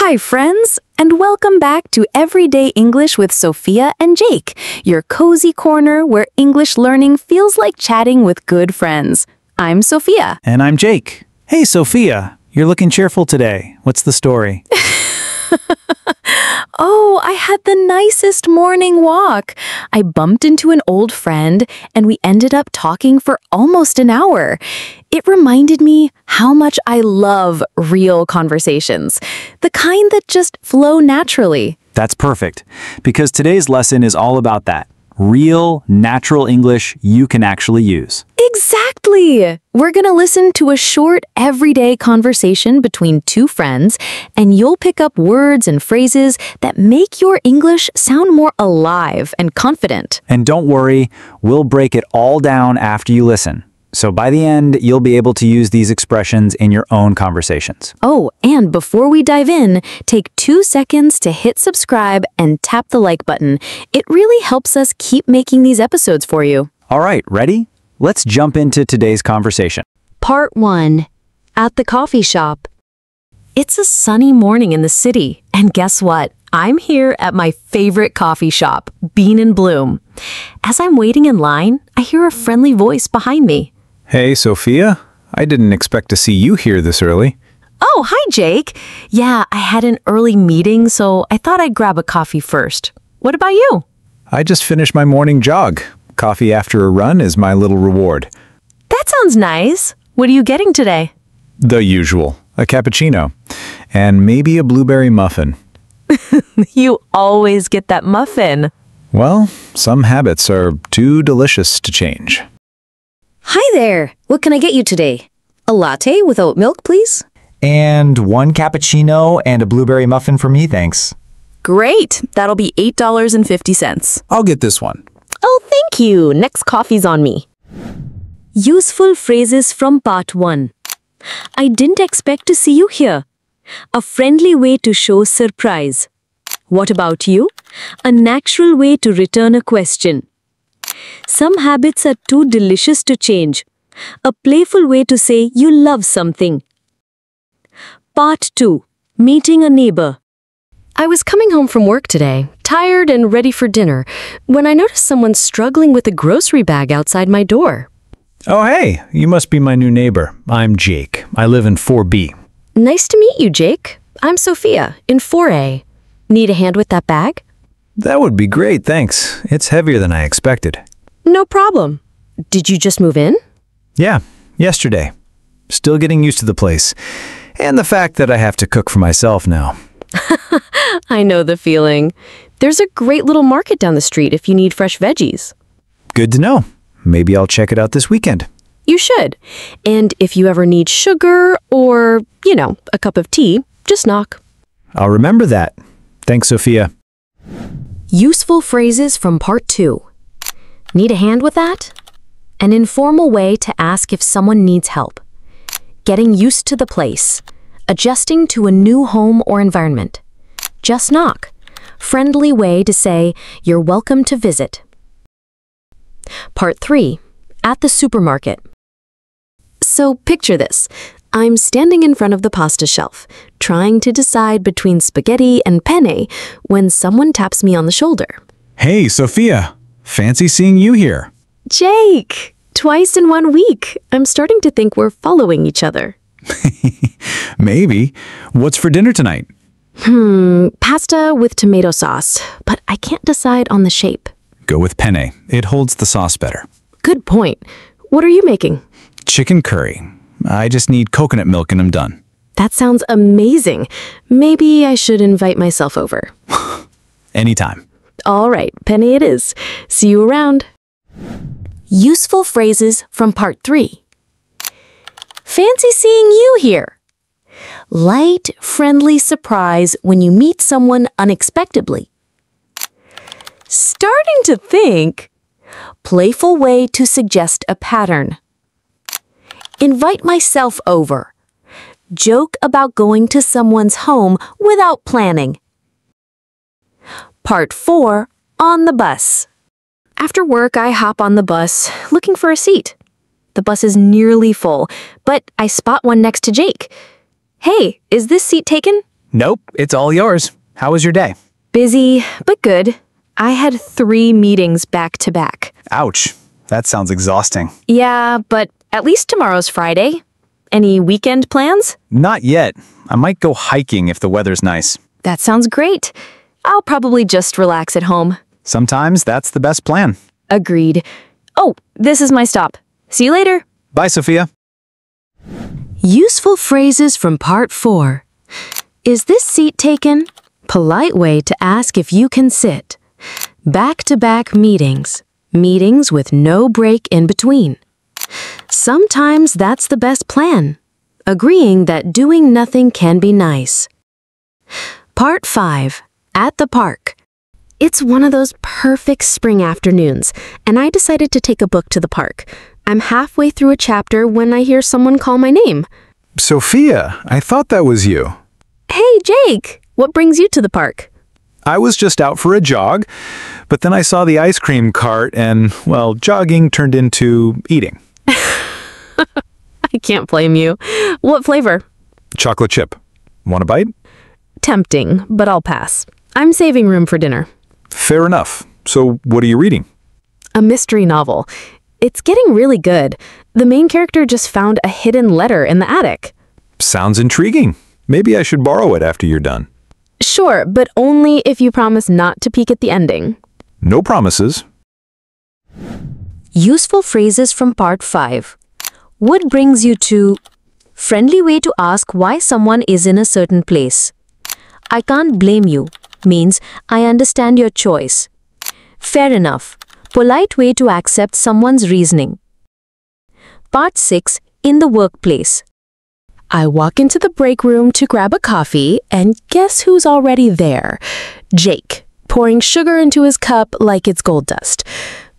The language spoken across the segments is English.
Hi, friends, and welcome back to Everyday English with Sophia and Jake, your cozy corner where English learning feels like chatting with good friends. I'm Sophia. And I'm Jake. Hey, Sophia, you're looking cheerful today. What's the story? Oh, I had the nicest morning walk. I bumped into an old friend, and we ended up talking for almost an hour. It reminded me how much I love real conversations, the kind that just flow naturally. That's perfect, because today's lesson is all about that. Real, natural English you can actually use. Exactly! We're going to listen to a short, everyday conversation between two friends, and you'll pick up words and phrases that make your English sound more alive and confident. And don't worry, we'll break it all down after you listen. So by the end, you'll be able to use these expressions in your own conversations. Oh, and before we dive in, take 2 seconds to hit subscribe and tap the like button. It really helps us keep making these episodes for you. All right, ready? Let's jump into today's conversation. Part 1. At the coffee shop. It's a sunny morning in the city, and guess what? I'm here at my favorite coffee shop, Bean and Bloom. As I'm waiting in line, I hear a friendly voice behind me. Hey, Sophia. I didn't expect to see you here this early. Oh, hi, Jake. Yeah, I had an early meeting, so I thought I'd grab a coffee first. What about you? I just finished my morning jog. Coffee after a run is my little reward. That sounds nice. What are you getting today? The usual. A cappuccino. And maybe a blueberry muffin. You always get that muffin. Well, some habits are too delicious to change. Hi there. What can I get you today? A latte with oat milk, please? And one cappuccino and a blueberry muffin for me, thanks. Great. That'll be $8.50. I'll get this one. Oh, thank you. Next coffee's on me. Useful phrases from part 1. I didn't expect to see you here. A friendly way to show surprise. What about you? A natural way to return a question. Some habits are too delicious to change. A playful way to say you love something. Part 2. Meeting a neighbor. I was coming home from work today, tired and ready for dinner, when I noticed someone struggling with a grocery bag outside my door. Oh, hey. You must be my new neighbor. I'm Jake. I live in 4B. Nice to meet you, Jake. I'm Sophia, in 4A. Need a hand with that bag? That would be great, thanks. It's heavier than I expected. No problem. Did you just move in? Yeah, yesterday. Still getting used to the place. And the fact that I have to cook for myself now. I know the feeling. There's a great little market down the street if you need fresh veggies. Good to know. Maybe I'll check it out this weekend. You should. And if you ever need sugar or, a cup of tea, just knock. I'll remember that. Thanks, Sophia. Useful phrases from part 2. Need a hand with that? An informal way to ask if someone needs help. Getting used to the place. Adjusting to a new home or environment. Just knock. Friendly way to say you're welcome to visit. Part 3. At the supermarket. So picture this. I'm standing in front of the pasta shelf, trying to decide between spaghetti and penne when someone taps me on the shoulder. Hey, Sophia. Fancy seeing you here. Jake! Twice in 1 week. I'm starting to think we're following each other. Maybe. What's for dinner tonight? Pasta with tomato sauce, but I can't decide on the shape. Go with penne. It holds the sauce better. Good point. What are you making? Chicken curry. I just need coconut milk and I'm done. That sounds amazing. Maybe I should invite myself over. Anytime. All right, penne it is. See you around. Useful phrases from part 3. Fancy seeing you here. Light, friendly surprise when you meet someone unexpectedly. Starting to think. Playful way to suggest a pattern. Invite myself over. Joke about going to someone's home without planning. Part 4. On the bus. After work, I hop on the bus, looking for a seat. The bus is nearly full, but I spot one next to Jake. Hey, is this seat taken? Nope, it's all yours. How was your day? Busy, but good. I had 3 meetings back to back. Ouch, that sounds exhausting. Yeah, but at least tomorrow's Friday. Any weekend plans? Not yet. I might go hiking if the weather's nice. That sounds great. I'll probably just relax at home. Sometimes that's the best plan. Agreed. Oh, this is my stop. See you later. Bye, Sophia. Useful phrases from part 4. Is this seat taken? Polite way to ask if you can sit. Back-to-back meetings. Meetings with no break in between. Sometimes that's the best plan. Agreeing that doing nothing can be nice. Part 5. At the park. It's one of those perfect spring afternoons, and I decided to take a book to the park. I'm halfway through a chapter when I hear someone call my name. Sophia, I thought that was you. Hey, Jake! What brings you to the park? I was just out for a jog, but then I saw the ice cream cart and, well, jogging turned into eating. I can't blame you. What flavor? Chocolate chip. Want a bite? Tempting, but I'll pass. I'm saving room for dinner. Fair enough. So what are you reading? A mystery novel. It's getting really good. The main character just found a hidden letter in the attic. Sounds intriguing. Maybe I should borrow it after you're done. Sure, but only if you promise not to peek at the ending. No promises. Useful phrases from part 5. What brings you to? Friendly way to ask why someone is in a certain place. I can't blame you means I understand your choice. Fair enough. Polite way to accept someone's reasoning. Part 6. In the workplace. I walk into the break room to grab a coffee, and guess who's already there? Jake, pouring sugar into his cup like it's gold dust.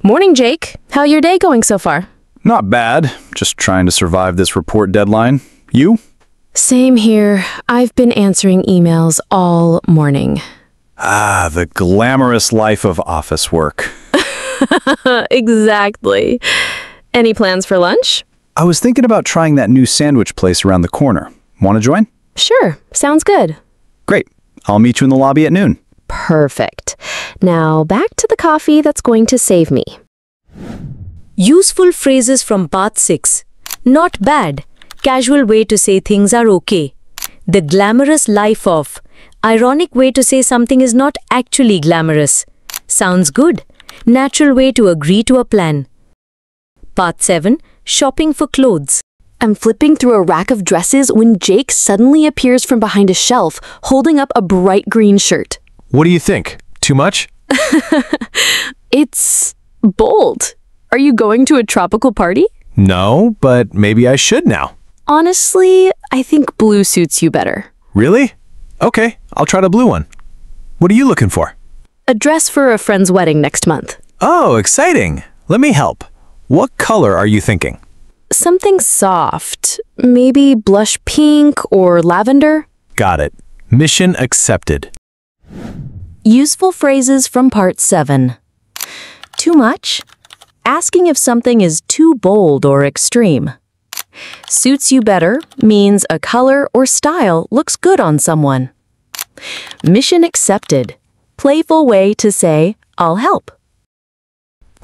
Morning, Jake. How your day going so far? Not bad. Just trying to survive this report deadline. You? Same here. I've been answering emails all morning. Ah, the glamorous life of office work. Exactly. Any plans for lunch? I was thinking about trying that new sandwich place around the corner. Want to join? Sure, sounds good. Great. I'll meet you in the lobby at noon. Perfect. Now back to the coffee that's going to save me. Useful phrases from part 6. Not bad. Casual way to say things are okay. The glamorous life of. Ironic way to say something is not actually glamorous. Sounds good. Natural way to agree to a plan. Part 7. Shopping for clothes. I'm flipping through a rack of dresses when Jake suddenly appears from behind a shelf, holding up a bright green shirt. What do you think? Too much? It's bold. Are you going to a tropical party? No, but maybe I should now. Honestly, I think blue suits you better. Really? Okay, I'll try the blue one. What are you looking for? A dress for a friend's wedding next month. Oh, exciting. Let me help. What color are you thinking? Something soft. Maybe blush pink or lavender. Got it. Mission accepted. Useful phrases from part 7. Too much? Asking if something is too bold or extreme. Suits you better means a color or style looks good on someone. Mission accepted. Playful way to say, I'll help.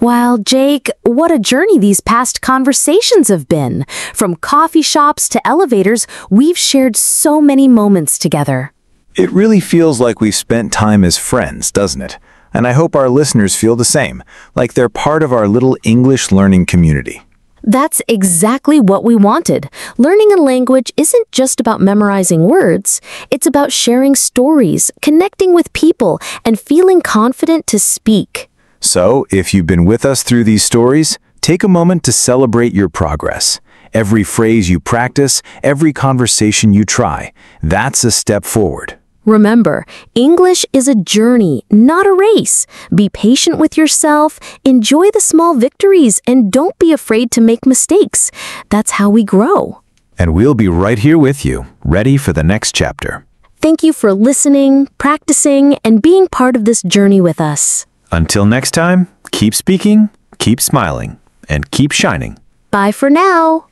Wow, Jake, what a journey these past conversations have been. From coffee shops to elevators, we've shared so many moments together. It really feels like we've spent time as friends, doesn't it? And I hope our listeners feel the same, like they're part of our little English learning community. That's exactly what we wanted. Learning a language isn't just about memorizing words. It's about sharing stories, connecting with people, and feeling confident to speak. So, if you've been with us through these stories, take a moment to celebrate your progress. Every phrase you practice, every conversation you try, that's a step forward. Remember, English is a journey, not a race. Be patient with yourself, enjoy the small victories, and don't be afraid to make mistakes. That's how we grow. And we'll be right here with you, ready for the next chapter. Thank you for listening, practicing, and being part of this journey with us. Until next time, keep speaking, keep smiling, and keep shining. Bye for now.